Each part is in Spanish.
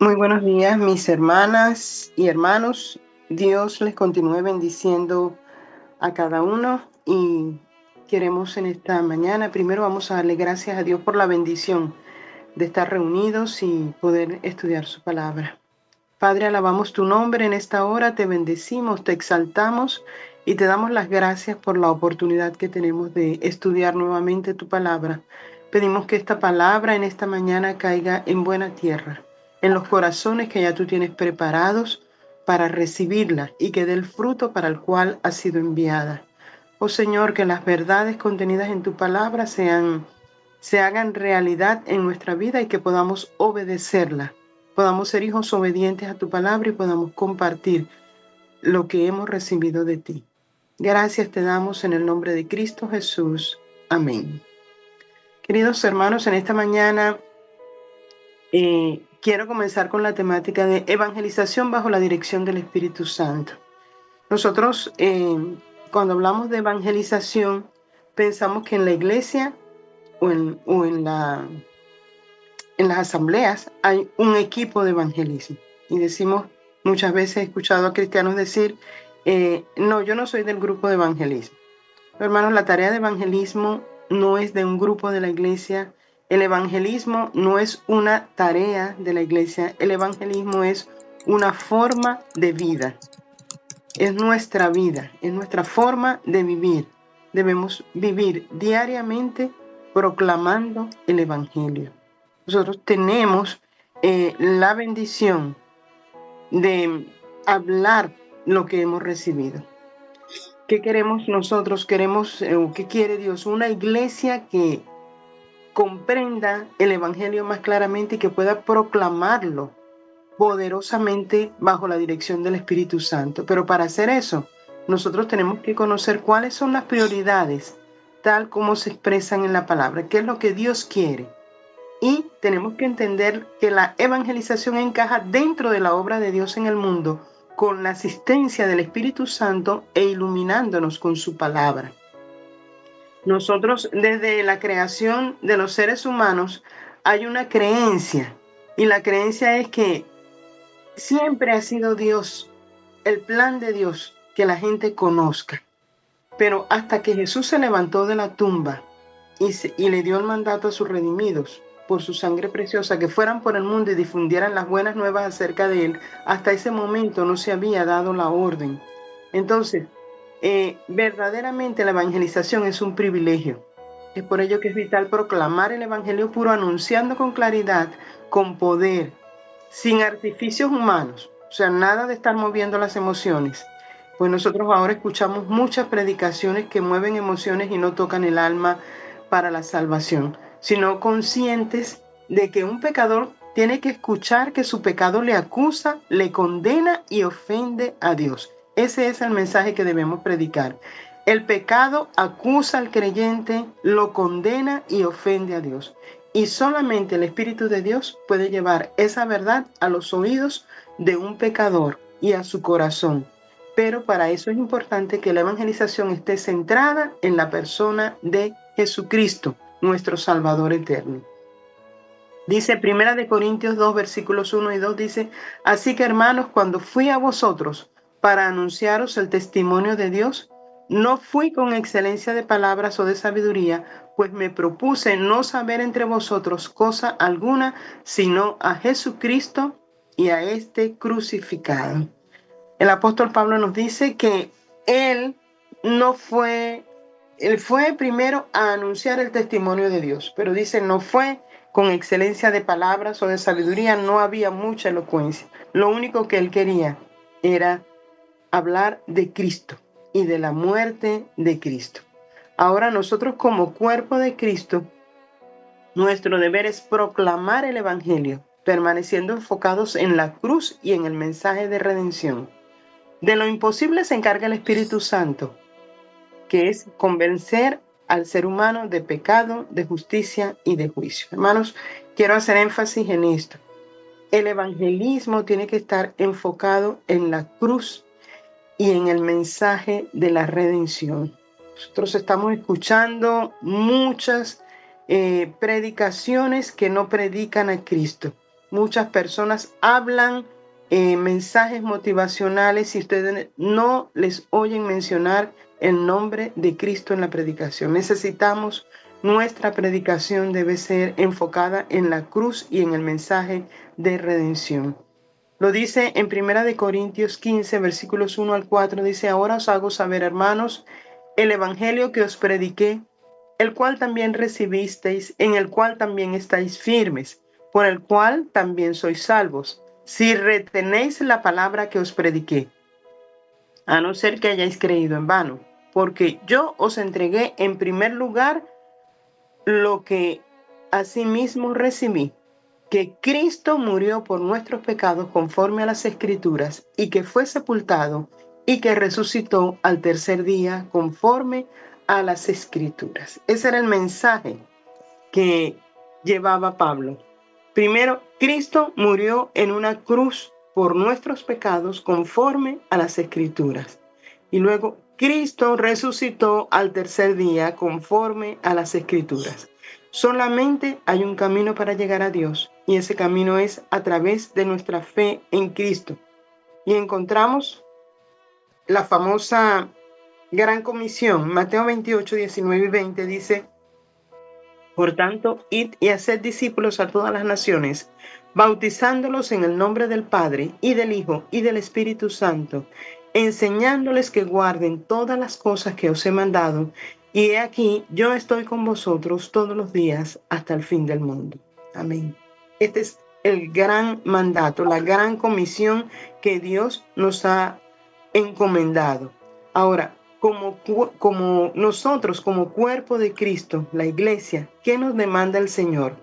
Muy buenos días, mis hermanas y hermanos. Dios les continúe bendiciendo a cada uno y queremos en esta mañana, primero vamos a darle gracias a Dios por la bendición de estar reunidos y poder estudiar su palabra. Padre, alabamos tu nombre en esta hora, te bendecimos, te exaltamos y te damos las gracias por la oportunidad que tenemos de estudiar nuevamente tu palabra. Pedimos que esta palabra en esta mañana caiga en buena tierra, en los corazones que ya tú tienes preparados para recibirla y que dé el fruto para el cual ha sido enviada. Oh Señor, que las verdades contenidas en tu palabra se hagan realidad en nuestra vida y que podamos obedecerla, podamos ser hijos obedientes a tu palabra y podamos compartir lo que hemos recibido de ti. Gracias te damos en el nombre de Cristo Jesús. Amén. Queridos hermanos, en esta mañana quiero comenzar con la temática de evangelización bajo la dirección del Espíritu Santo. Nosotros, cuando hablamos de evangelización, pensamos que en la iglesia o en las asambleas hay un equipo de evangelismo. Y decimos, muchas veces he escuchado a cristianos decir, no, yo no soy del grupo de evangelismo. Pero, hermanos, la tarea de evangelismo no es de un grupo de la iglesia. El evangelismo no es una tarea de la iglesia. El evangelismo es una forma de vida. Es nuestra vida, es nuestra forma de vivir. Debemos vivir diariamente proclamando el evangelio. Nosotros tenemos la bendición de hablar lo que hemos recibido. ¿Qué queremos nosotros? ¿Qué quiere Dios? Una iglesia que comprenda el evangelio más claramente y que pueda proclamarlo poderosamente bajo la dirección del Espíritu Santo. Pero para hacer eso, nosotros tenemos que conocer cuáles son las prioridades, tal como se expresan en la palabra, qué es lo que Dios quiere. Y tenemos que entender que la evangelización encaja dentro de la obra de Dios en el mundo con la asistencia del Espíritu Santo e iluminándonos con su palabra. Nosotros, desde la creación de los seres humanos, hay una creencia, y la creencia es que siempre ha sido Dios, el plan de Dios, que la gente conozca. Pero hasta que Jesús se levantó de la tumba y le dio el mandato a sus redimidos por su sangre preciosa, que fueran por el mundo y difundieran las buenas nuevas acerca de él, hasta ese momento no se había dado la orden. Entonces, verdaderamente la evangelización es un privilegio. Es por ello que es vital proclamar el evangelio puro, anunciando con claridad, con poder, sin artificios humanos, o sea, nada de estar moviendo las emociones. Pues nosotros ahora escuchamos muchas predicaciones que mueven emociones y no tocan el alma para la salvación, sino conscientes de que un pecador tiene que escuchar que su pecado le acusa, le condena y ofende a Dios. Ese es el mensaje que debemos predicar. El pecado acusa al creyente, lo condena y ofende a Dios. Y solamente el Espíritu de Dios puede llevar esa verdad a los oídos de un pecador y a su corazón. Pero para eso es importante que la evangelización esté centrada en la persona de Jesucristo, nuestro Salvador eterno. Dice 1 Corintios 2, versículos 1 y 2, dice, así que hermanos, cuando fui a vosotros para anunciaros el testimonio de Dios, no fui con excelencia de palabras o de sabiduría, pues me propuse no saber entre vosotros cosa alguna, sino a Jesucristo y a este crucificado. El apóstol Pablo nos dice que él fue primero a anunciar el testimonio de Dios, pero dice, no fue con excelencia de palabras o de sabiduría, no había mucha elocuencia. Lo único que él quería era hablar de Cristo y de la muerte de Cristo. Ahora nosotros como cuerpo de Cristo, nuestro deber es proclamar el Evangelio, permaneciendo enfocados en la cruz y en el mensaje de redención. De lo imposible se encarga el Espíritu Santo, que es convencer al ser humano de pecado, de justicia y de juicio. Hermanos, quiero hacer énfasis en esto. El evangelismo tiene que estar enfocado en la cruz y en el mensaje de la redención. Nosotros estamos escuchando muchas predicaciones que no predican a Cristo. Muchas personas hablan mensajes motivacionales y ustedes no les oyen mencionar el nombre de Cristo en la predicación. Nuestra predicación debe ser enfocada en la cruz y en el mensaje de redención. Lo dice en 1 Corintios 15, versículos 1 al 4, dice: ahora os hago saber, hermanos, el evangelio que os prediqué, el cual también recibisteis, en el cual también estáis firmes, por el cual también sois salvos, si retenéis la palabra que os prediqué, a no ser que hayáis creído en vano, porque yo os entregué en primer lugar lo que asimismo recibí, que Cristo murió por nuestros pecados conforme a las Escrituras, y que fue sepultado y que resucitó al tercer día conforme a las Escrituras. Ese era el mensaje que llevaba Pablo. Primero, Cristo murió en una cruz por nuestros pecados conforme a las Escrituras. Y luego, Cristo resucitó al tercer día conforme a las Escrituras. Solamente hay un camino para llegar a Dios, y ese camino es a través de nuestra fe en Cristo. Y encontramos la famosa Gran Comisión. Mateo 28, 19 y 20 dice: por tanto, id y haced discípulos a todas las naciones, bautizándolos en el nombre del Padre, y del Hijo, y del Espíritu Santo, enseñándoles que guarden todas las cosas que os he mandado, y he aquí, yo estoy con vosotros todos los días hasta el fin del mundo. Amén. Este es el gran mandato, la gran comisión que Dios nos ha encomendado. Ahora, como nosotros, como cuerpo de Cristo, la iglesia, ¿qué nos demanda el Señor?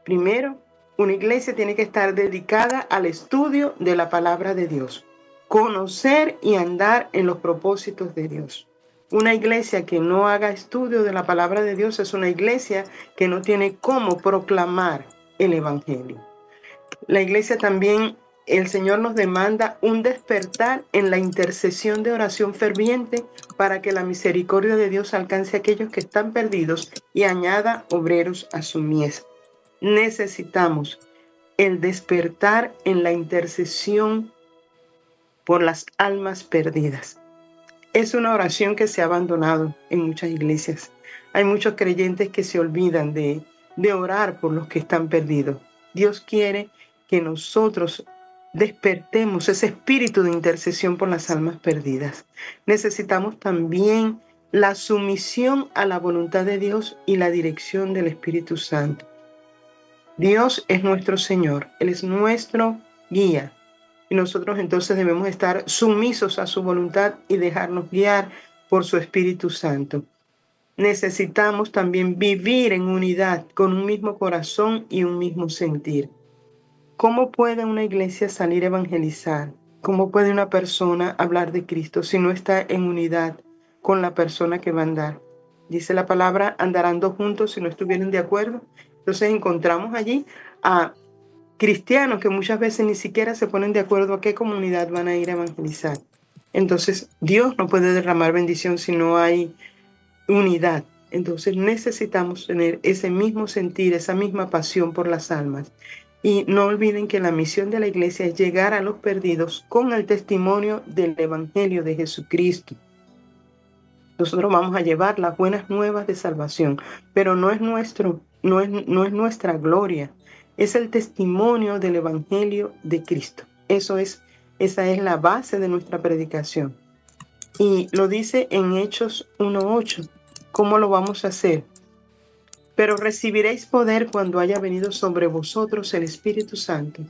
Primero, una iglesia tiene que estar dedicada al estudio de la palabra de Dios, conocer y andar en los propósitos de Dios. Una iglesia que no haga estudio de la palabra de Dios es una iglesia que no tiene cómo proclamar el evangelio. La iglesia también, el Señor nos demanda un despertar en la intercesión de oración ferviente para que la misericordia de Dios alcance a aquellos que están perdidos y añada obreros a su mies. Necesitamos el despertar en la intercesión por las almas perdidas. Es una oración que se ha abandonado en muchas iglesias. Hay muchos creyentes que se olvidan de orar por los que están perdidos. Dios quiere que nosotros despertemos ese espíritu de intercesión por las almas perdidas. Necesitamos también la sumisión a la voluntad de Dios y la dirección del Espíritu Santo. Dios es nuestro Señor, Él es nuestro guía. Y nosotros entonces debemos estar sumisos a su voluntad y dejarnos guiar por su Espíritu Santo. Necesitamos también vivir en unidad, con un mismo corazón y un mismo sentir. ¿Cómo puede una iglesia salir a evangelizar? ¿Cómo puede una persona hablar de Cristo si no está en unidad con la persona que va a andar? Dice la palabra, andarán dos juntos si no estuvieran de acuerdo. Entonces encontramos allí a cristianos que muchas veces ni siquiera se ponen de acuerdo a qué comunidad van a ir a evangelizar. Entonces, Dios no puede derramar bendición si no hay unidad. Entonces, necesitamos tener ese mismo sentir, esa misma pasión por las almas. Y no olviden que la misión de la iglesia es llegar a los perdidos con el testimonio del Evangelio de Jesucristo. Nosotros vamos a llevar las buenas nuevas de salvación, pero no es nuestra gloria. Es el testimonio del Evangelio de Cristo. Esa es la base de nuestra predicación. Y lo dice en Hechos 1:8. ¿Cómo lo vamos a hacer? Pero recibiréis poder cuando haya venido sobre vosotros el Espíritu Santo,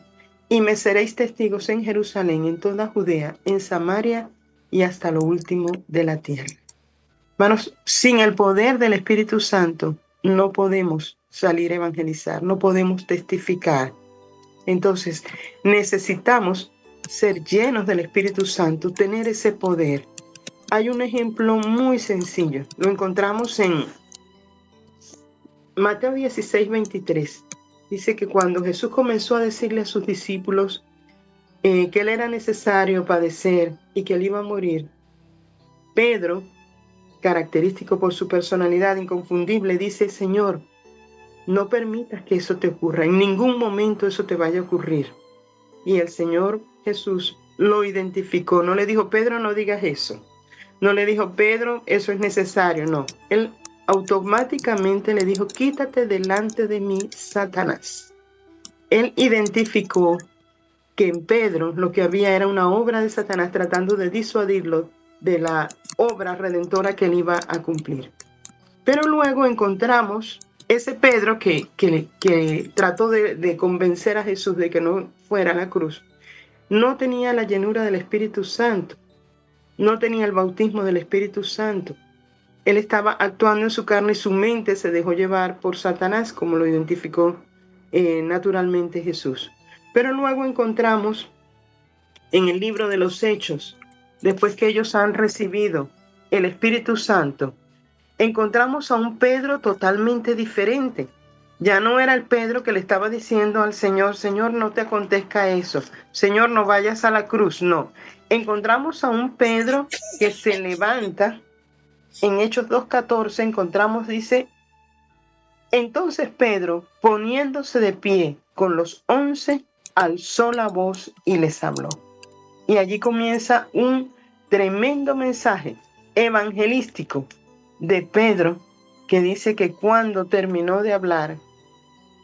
y me seréis testigos en Jerusalén, en toda Judea, en Samaria y hasta lo último de la tierra. Hermanos, sin el poder del Espíritu Santo no podemos salir a evangelizar, no podemos testificar. Entonces, necesitamos ser llenos del Espíritu Santo, tener ese poder. Hay un ejemplo muy sencillo. Lo encontramos en Mateo 16:23. Dice que cuando Jesús comenzó a decirle a sus discípulos que él era necesario padecer y que él iba a morir, Pedro, característico por su personalidad inconfundible, dice: Señor, No permitas que eso te ocurra. En ningún momento eso te vaya a ocurrir. Y el Señor Jesús lo identificó. No le dijo, Pedro, no digas eso. No le dijo, Pedro, eso es necesario. No. Él automáticamente le dijo, quítate delante de mí, Satanás. Él identificó que en Pedro lo que había era una obra de Satanás tratando de disuadirlo de la obra redentora que él iba a cumplir. Pero luego encontramos ese Pedro que trató de convencer a Jesús de que no fuera a la cruz. No tenía la llenura del Espíritu Santo, no tenía el bautismo del Espíritu Santo. Él estaba actuando en su carne y su mente se dejó llevar por Satanás, como lo identificó naturalmente Jesús. Pero luego encontramos en el libro de los Hechos, después que ellos han recibido el Espíritu Santo, encontramos a un Pedro totalmente diferente. Ya no era el Pedro que le estaba diciendo al Señor, Señor, no te acontezca eso, Señor, no vayas a la cruz, no. Encontramos a un Pedro que se levanta. En Hechos 2:14 encontramos, dice, entonces Pedro, poniéndose de pie con los 11, alzó la voz y les habló. Y allí comienza un tremendo mensaje evangelístico de Pedro, que dice que cuando terminó de hablar,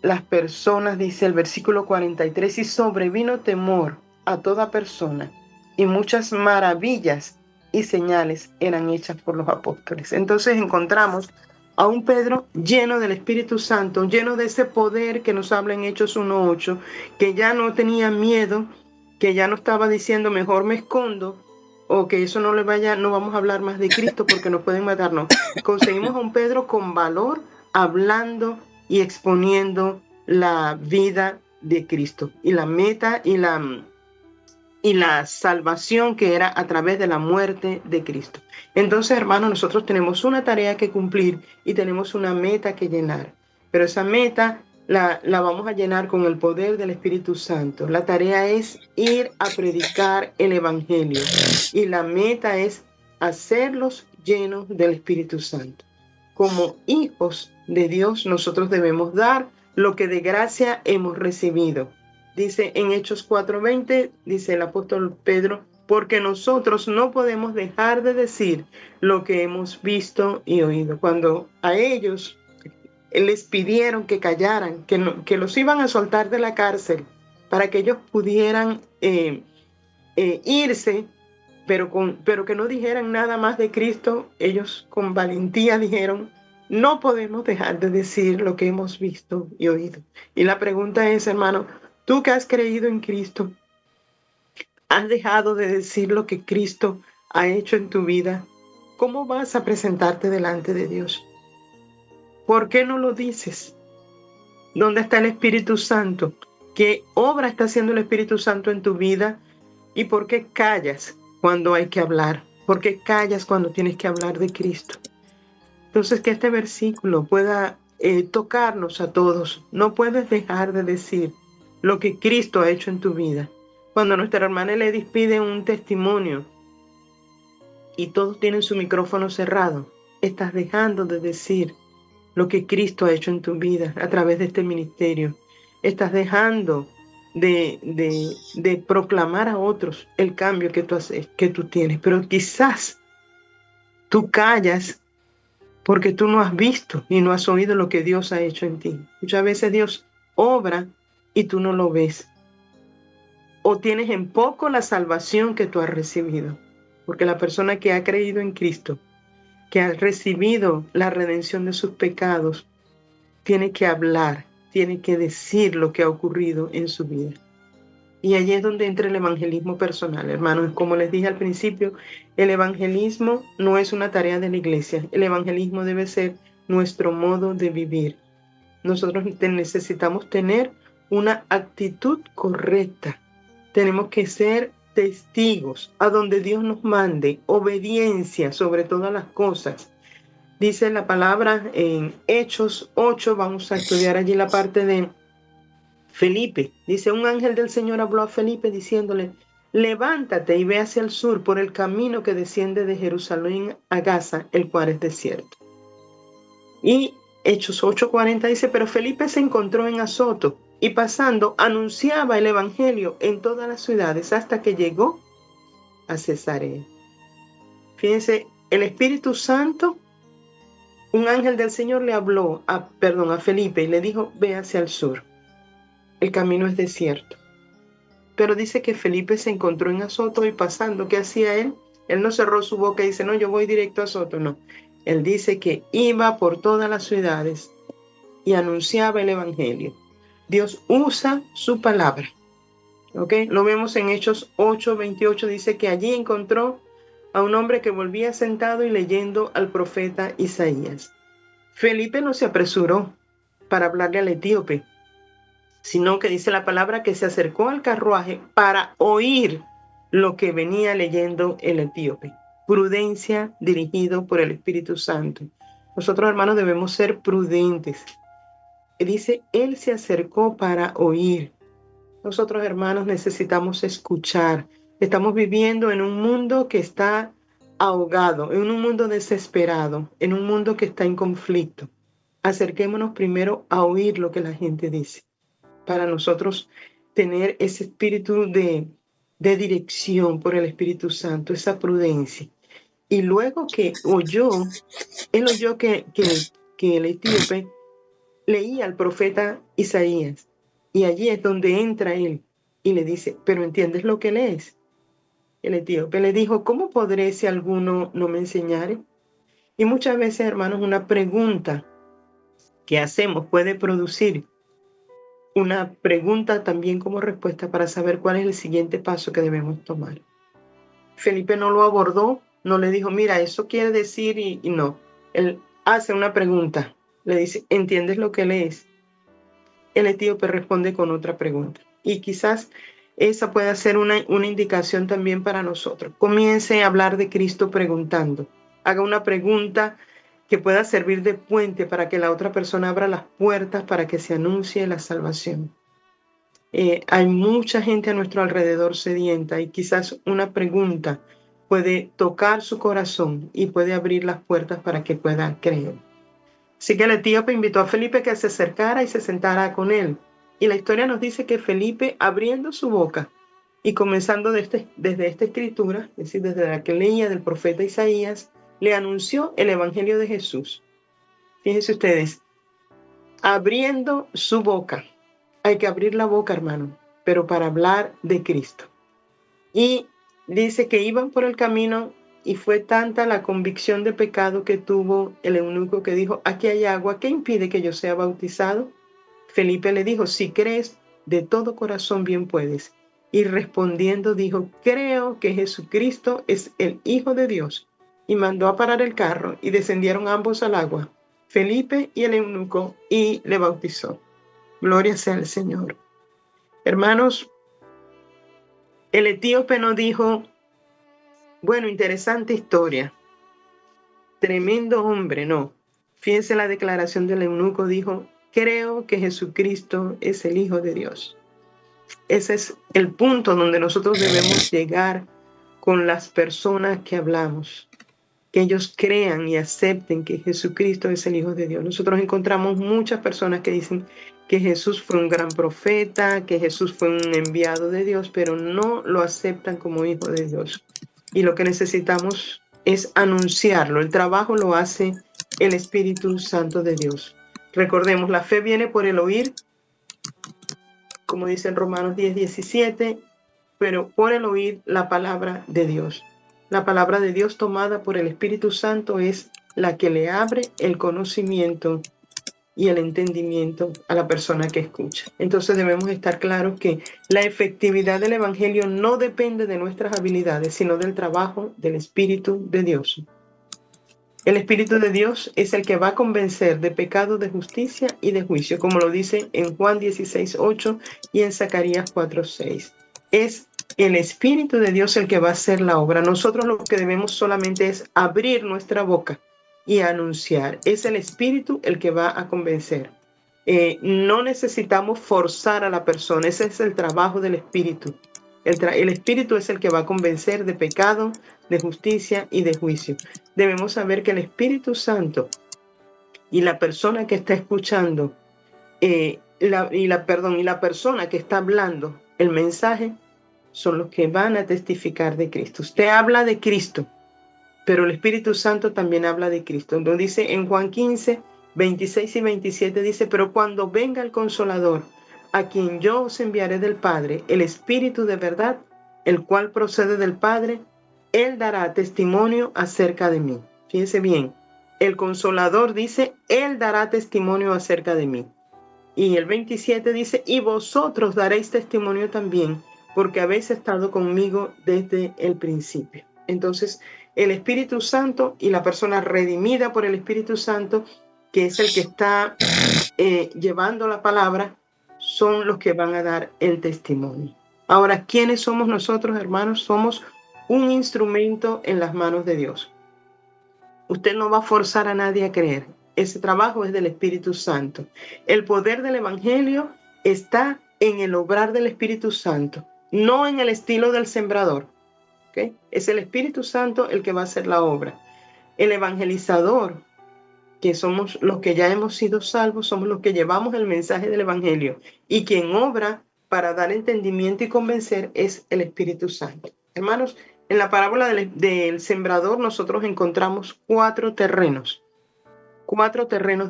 las personas, dice el versículo 43, y sobrevino temor a toda persona, y muchas maravillas y señales eran hechas por los apóstoles. Entonces encontramos a un Pedro lleno del Espíritu Santo, lleno de ese poder que nos habla en Hechos 1:8, que ya no tenía miedo, que ya no estaba diciendo mejor me escondo, o que eso no le vaya, no vamos a hablar más de Cristo porque nos pueden matarnos. Conseguimos a un Pedro con valor, hablando y exponiendo la vida de Cristo y la meta y la salvación que era a través de la muerte de Cristo. Entonces, hermanos, nosotros tenemos una tarea que cumplir y tenemos una meta que llenar. Pero esa meta la vamos a llenar con el poder del Espíritu Santo. La tarea es ir a predicar el Evangelio y la meta es hacerlos llenos del Espíritu Santo. Como hijos de Dios, nosotros debemos dar lo que de gracia hemos recibido. Dice en Hechos 4:20, dice el apóstol Pedro, porque nosotros no podemos dejar de decir lo que hemos visto y oído. Cuando a ellos les pidieron que callaran, que los iban a soltar de la cárcel para que ellos pudieran irse, pero que no dijeran nada más de Cristo, ellos con valentía dijeron, no podemos dejar de decir lo que hemos visto y oído. Y la pregunta es, hermano, tú que has creído en Cristo, ¿has dejado de decir lo que Cristo ha hecho en tu vida? ¿Cómo vas a presentarte delante de Dios? ¿Por qué no lo dices? ¿Dónde está el Espíritu Santo? ¿Qué obra está haciendo el Espíritu Santo en tu vida? ¿Y por qué callas cuando hay que hablar? ¿Por qué callas cuando tienes que hablar de Cristo? Entonces, que este versículo pueda tocarnos a todos. No puedes dejar de decir lo que Cristo ha hecho en tu vida. Cuando nuestra hermana Eledis pide un testimonio y todos tienen su micrófono cerrado, estás dejando de decir lo que Cristo ha hecho en tu vida a través de este ministerio. Estás dejando de proclamar a otros el cambio que tú tienes. Pero quizás tú callas porque tú no has visto y no has oído lo que Dios ha hecho en ti. Muchas veces Dios obra y tú no lo ves. O tienes en poco la salvación que tú has recibido. Porque la persona que ha creído en Cristo, que ha recibido la redención de sus pecados, tiene que hablar, tiene que decir lo que ha ocurrido en su vida. Y allí es donde entra el evangelismo personal, hermanos. Como les dije al principio, el evangelismo no es una tarea de la iglesia. El evangelismo debe ser nuestro modo de vivir. Nosotros necesitamos tener una actitud correcta. Tenemos que ser testigos a donde Dios nos mande, obediencia sobre todas las cosas. Dice la palabra en Hechos 8, vamos a estudiar allí la parte de Felipe. Dice, un ángel del Señor habló a Felipe diciéndole, levántate y ve hacia el sur por el camino que desciende de Jerusalén a Gaza, el cual es desierto. Y Hechos 8:40 dice, pero Felipe se encontró en Azoto y pasando anunciaba el evangelio en todas las ciudades hasta que llegó a Cesarea. Fíjense, el Espíritu Santo, un ángel del Señor le habló a Felipe y le dijo, ve hacia el sur. El camino es desierto. Pero dice que Felipe se encontró en Azoto y pasando, ¿qué hacía él? Él no cerró su boca y dice, no, yo voy directo a Azoto, no. Él dice que iba por todas las ciudades y anunciaba el evangelio. Dios usa su palabra. ¿Ok? Lo vemos en Hechos 8:28, dice que allí encontró a un hombre que volvía sentado y leyendo al profeta Isaías. Felipe no se apresuró para hablarle al etíope, sino que dice la palabra que se acercó al carruaje para oír lo que venía leyendo el etíope. Prudencia dirigido por el Espíritu Santo. Nosotros, hermanos, debemos ser prudentes. Dice, él se acercó para oír. Nosotros, hermanos, necesitamos escuchar. Estamos viviendo en un mundo que está ahogado, en un mundo desesperado, en un mundo que está en conflicto. Acerquémonos primero a oír lo que la gente dice, para nosotros tener ese espíritu de dirección por el Espíritu Santo, esa prudencia. Y luego que él oyó que el etíope leía al profeta Isaías. Y allí es donde entra él y le dice, ¿pero entiendes lo que lees? El etíope le dijo, ¿cómo podré si alguno no me enseñare? Y muchas veces, hermanos, una pregunta que hacemos puede producir una pregunta también como respuesta para saber cuál es el siguiente paso que debemos tomar. Felipe no lo abordó, no le dijo, mira, eso quiere decir y no. Él hace una pregunta, le dice, ¿entiendes lo que lees? El etíope responde con otra pregunta. Y quizás esa pueda ser una indicación también para nosotros. Comience a hablar de Cristo preguntando. Haga una pregunta que pueda servir de puente para que la otra persona abra las puertas para que se anuncie la salvación. Hay mucha gente a nuestro alrededor sedienta y quizás una pregunta puede tocar su corazón y puede abrir las puertas para que pueda creer. Así que el etíope invitó a Felipe que se acercara y se sentara con él. Y la historia nos dice que Felipe, abriendo su boca y comenzando desde esta escritura, es decir, desde la que leía del profeta Isaías, le anunció el evangelio de Jesús. Fíjense ustedes, abriendo su boca. Hay que abrir la boca, hermano, pero para hablar de Cristo. Y dice que iban por el camino y fue tanta la convicción de pecado que tuvo el eunuco que dijo, aquí hay agua, ¿qué impide que yo sea bautizado? Felipe le dijo, si crees de todo corazón bien puedes. Y respondiendo dijo, creo que Jesucristo es el Hijo de Dios. Y mandó a parar el carro y descendieron ambos al agua, Felipe y el eunuco, y le bautizó. Gloria sea al Señor. Hermanos, el etíope no dijo, bueno, interesante historia, tremendo hombre, no. Fíjense la declaración del eunuco, dijo, creo que Jesucristo es el Hijo de Dios. Ese es el punto donde nosotros debemos llegar con las personas que hablamos, que ellos crean y acepten que Jesucristo es el Hijo de Dios. Nosotros encontramos muchas personas que dicen que Jesús fue un gran profeta, que Jesús fue un enviado de Dios, pero no lo aceptan como Hijo de Dios. Y lo que necesitamos es anunciarlo. El trabajo lo hace el Espíritu Santo de Dios. Recordemos, la fe viene por el oír, como dice en Romanos 10:17, pero por el oír la palabra de Dios. La palabra de Dios tomada por el Espíritu Santo es la que le abre el conocimiento y el entendimiento a la persona que escucha. Entonces debemos estar claros que la efectividad del Evangelio no depende de nuestras habilidades, sino del trabajo del Espíritu de Dios. El Espíritu de Dios es el que va a convencer de pecado, de justicia y de juicio, como lo dice en Juan 16:8 y en Zacarías 4:6. Es el Espíritu de Dios el que va a hacer la obra. Nosotros lo que debemos solamente es abrir nuestra boca y anunciar. Es el Espíritu el que va a convencer. No necesitamos forzar a la persona. Ese es el trabajo del Espíritu. El Espíritu es el que va a convencer de pecado, de justicia y de juicio. Debemos saber que el Espíritu Santo y la persona que está escuchando, y la persona que está hablando el mensaje son los que van a testificar de Cristo. Usted habla de Cristo, pero el Espíritu Santo también habla de Cristo. Entonces dice en Juan 15, 26 y 27, dice, pero cuando venga el Consolador, a quien yo os enviaré del Padre, el Espíritu de verdad, el cual procede del Padre, Él dará testimonio acerca de mí. Fíjense bien, el Consolador dice, Él dará testimonio acerca de mí. Y el 27 dice, y vosotros daréis testimonio también, porque habéis estado conmigo desde el principio. Entonces, el Espíritu Santo y la persona redimida por el Espíritu Santo, que es el que está llevando la palabra, son los que van a dar el testimonio. Ahora, ¿quiénes somos nosotros, hermanos? Somos un instrumento en las manos de Dios. Usted no va a forzar a nadie a creer. Ese trabajo es del Espíritu Santo. El poder del Evangelio está en el obrar del Espíritu Santo, no en el estilo del sembrador. ¿Okay? Es el Espíritu Santo el que va a hacer la obra. El evangelizador, que somos los que ya hemos sido salvos, somos los que llevamos el mensaje del Evangelio. Y quien obra para dar entendimiento y convencer es el Espíritu Santo. Hermanos, en la parábola del sembrador nosotros encontramos cuatro terrenos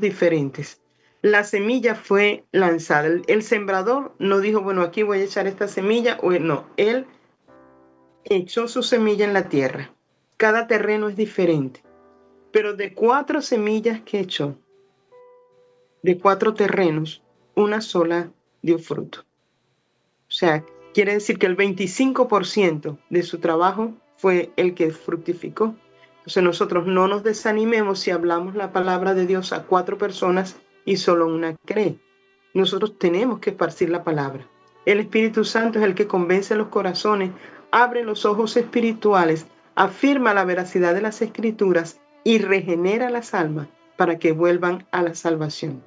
diferentes. La semilla fue lanzada. El sembrador no dijo, bueno, aquí voy a echar esta semilla. No, él echó su semilla en la tierra. Cada terreno es diferente. Pero de 4 semillas que echó, de 4 terrenos, una sola dio fruto. O sea, quiere decir que el 25% de su trabajo fue el que fructificó. Entonces nosotros no nos desanimemos si hablamos la palabra de Dios a 4 personas y solo una cree. Nosotros tenemos que esparcir la palabra. El Espíritu Santo es el que convence los corazones, abre los ojos espirituales, afirma la veracidad de las Escrituras y regenera las almas para que vuelvan a la salvación.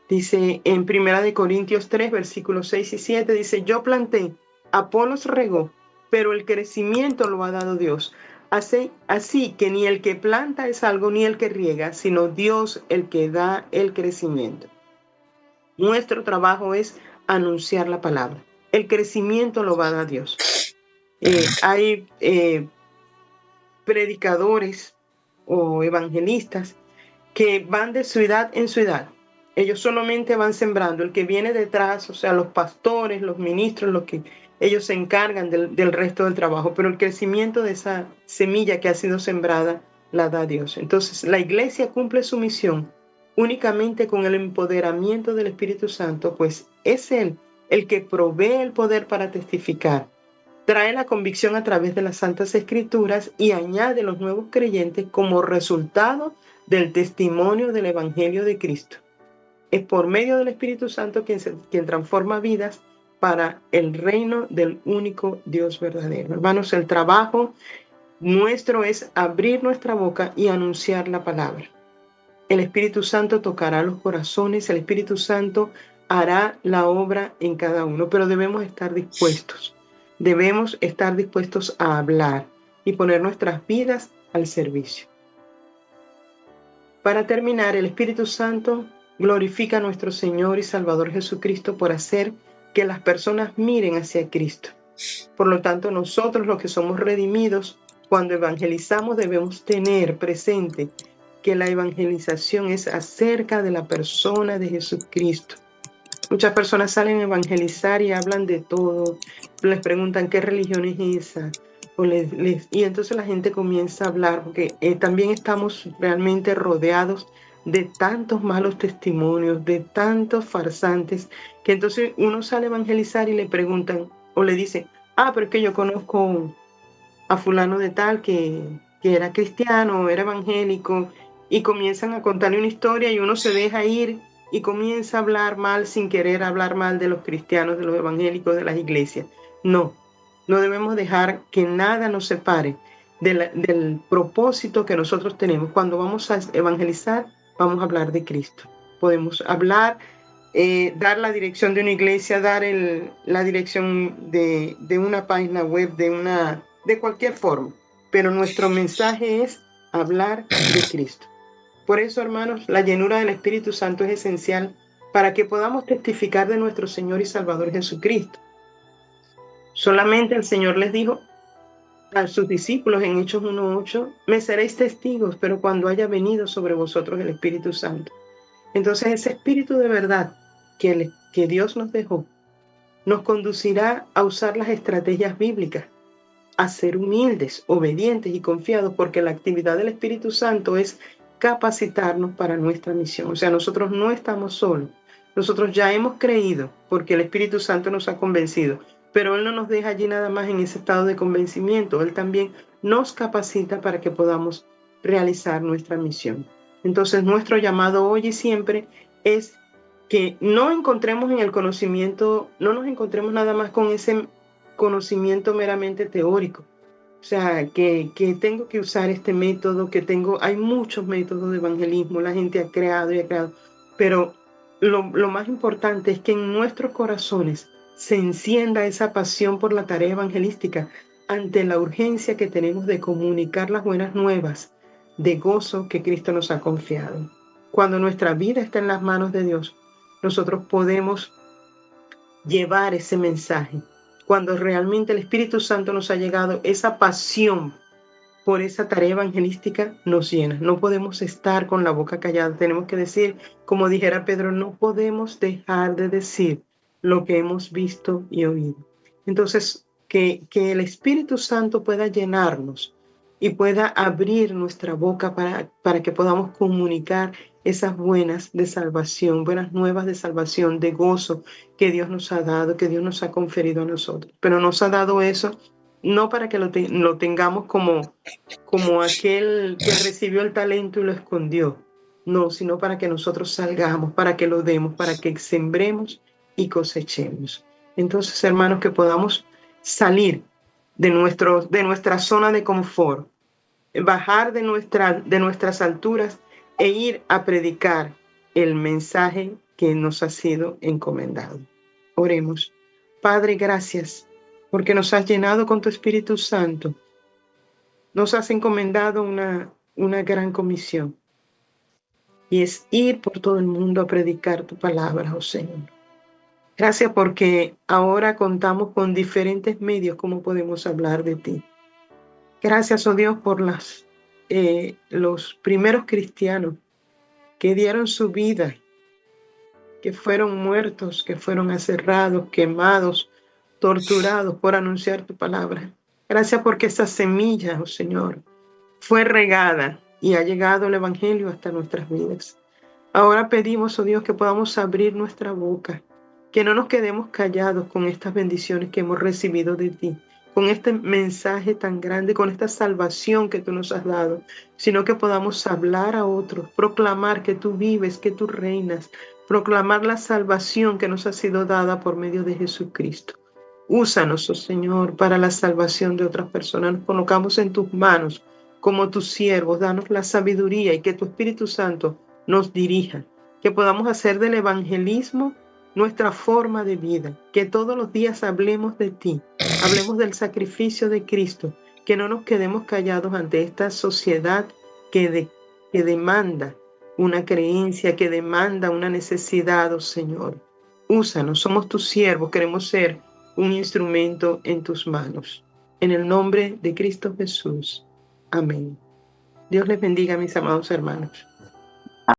Dice en 1 Corintios 3, versículos 6 y 7, dice, yo planté, Apolos regó, pero el crecimiento lo ha dado Dios. Así que ni el que planta es algo, ni el que riega, sino Dios el que da el crecimiento. Nuestro trabajo es anunciar la palabra. El crecimiento lo va a dar Dios. Hay predicadores o evangelistas que van de ciudad en ciudad. Ellos solamente van sembrando. El que viene detrás, o sea, los pastores, los ministros, los que ellos se encargan del resto del trabajo. Pero el crecimiento de esa semilla que ha sido sembrada la da Dios. Entonces, la iglesia cumple su misión únicamente con el empoderamiento del Espíritu Santo, pues es Él el que provee el poder para testificar. Trae la convicción a través de las Santas Escrituras y añade los nuevos creyentes como resultado del testimonio del Evangelio de Cristo. Es por medio del Espíritu Santo quien transforma vidas para el reino del único Dios verdadero. Hermanos, el trabajo nuestro es abrir nuestra boca y anunciar la palabra. El Espíritu Santo tocará los corazones, el Espíritu Santo hará la obra en cada uno, pero debemos estar dispuestos. Debemos estar dispuestos a hablar y poner nuestras vidas al servicio. Para terminar, el Espíritu Santo glorifica a nuestro Señor y Salvador Jesucristo por hacer que las personas miren hacia Cristo. Por lo tanto, nosotros los que somos redimidos, cuando evangelizamos debemos tener presente que la evangelización es acerca de la persona de Jesucristo. Muchas personas salen a evangelizar y hablan de todo. Les preguntan qué religión es esa. Y entonces la gente comienza a hablar, porque también estamos realmente rodeados de tantos malos testimonios, de tantos farsantes, que entonces uno sale a evangelizar y le preguntan o le dicen, pero es que yo conozco a fulano de tal que era cristiano, era evangélico, y comienzan a contarle una historia y uno se deja ir y comienza a hablar mal sin querer hablar mal de los cristianos, de los evangélicos, de las iglesias. No debemos dejar que nada nos separe del propósito que nosotros tenemos. Cuando vamos a evangelizar, vamos a hablar de Cristo. Podemos hablar, dar la dirección de una iglesia, dar la dirección de una página web, de cualquier forma. Pero nuestro mensaje es hablar de Cristo. Por eso, hermanos, la llenura del Espíritu Santo es esencial para que podamos testificar de nuestro Señor y Salvador Jesucristo. Solamente el Señor les dijo a sus discípulos en Hechos 1:8, me seréis testigos, pero cuando haya venido sobre vosotros el Espíritu Santo. Entonces ese Espíritu de verdad que Dios nos dejó, nos conducirá a usar las estrategias bíblicas, a ser humildes, obedientes y confiados, porque la actividad del Espíritu Santo es capacitarnos para nuestra misión. O sea, nosotros no estamos solos. Nosotros ya hemos creído porque el Espíritu Santo nos ha convencido, pero Él no nos deja allí nada más en ese estado de convencimiento. Él también nos capacita para que podamos realizar nuestra misión. Entonces, nuestro llamado hoy y siempre es que no encontremos en el conocimiento, no nos encontremos nada más con ese conocimiento meramente teórico. O sea, que tengo que usar este método, hay muchos métodos de evangelismo, la gente ha creado y ha creado, pero lo más importante es que en nuestros corazones se encienda esa pasión por la tarea evangelística ante la urgencia que tenemos de comunicar las buenas nuevas de gozo que Cristo nos ha confiado. Cuando nuestra vida está en las manos de Dios, nosotros podemos llevar ese mensaje. Cuando realmente el Espíritu Santo nos ha llegado, esa pasión por esa tarea evangelística nos llena. No podemos estar con la boca callada. Tenemos que decir, como dijera Pedro, no podemos dejar de decir lo que hemos visto y oído. Entonces, que el Espíritu Santo pueda llenarnos y pueda abrir nuestra boca para que podamos comunicar esas buenas de salvación, buenas nuevas de salvación, de gozo que Dios nos ha dado, que Dios nos ha conferido a nosotros. Pero nos ha dado eso no para que lo tengamos como aquel que recibió el talento y lo escondió. No, sino para que nosotros salgamos, para que lo demos, para que sembremos y cosechemos. Entonces, hermanos, que podamos salir de nuestra zona de confort, bajar de nuestras alturas e ir a predicar el mensaje que nos ha sido encomendado. Oremos. Padre, gracias porque nos has llenado con tu Espíritu Santo. Nos has encomendado una gran comisión y es ir por todo el mundo a predicar tu palabra, oh Señor. Gracias porque ahora contamos con diferentes medios como podemos hablar de ti. Gracias, oh Dios, por los primeros cristianos que dieron su vida, que fueron muertos, que fueron aserrados, quemados, torturados por anunciar tu palabra. Gracias porque esa semilla, oh Señor, fue regada y ha llegado el Evangelio hasta nuestras vidas. Ahora pedimos, oh Dios, que podamos abrir nuestra boca, que no nos quedemos callados con estas bendiciones que hemos recibido de ti, con este mensaje tan grande, con esta salvación que tú nos has dado, sino que podamos hablar a otros, proclamar que tú vives, que tú reinas, proclamar la salvación que nos ha sido dada por medio de Jesucristo. Úsanos, oh Señor, para la salvación de otras personas. Nos colocamos en tus manos como tus siervos. Danos la sabiduría y que tu Espíritu Santo nos dirija. Que podamos hacer del evangelismo nuestra forma de vida. Que todos los días hablemos de ti. Hablemos del sacrificio de Cristo. Que no nos quedemos callados ante esta sociedad que demanda una creencia, que demanda una necesidad, oh Señor. Úsanos, somos tus siervos, queremos ser un instrumento en tus manos. En el nombre de Cristo Jesús. Amén. Dios les bendiga, mis amados hermanos.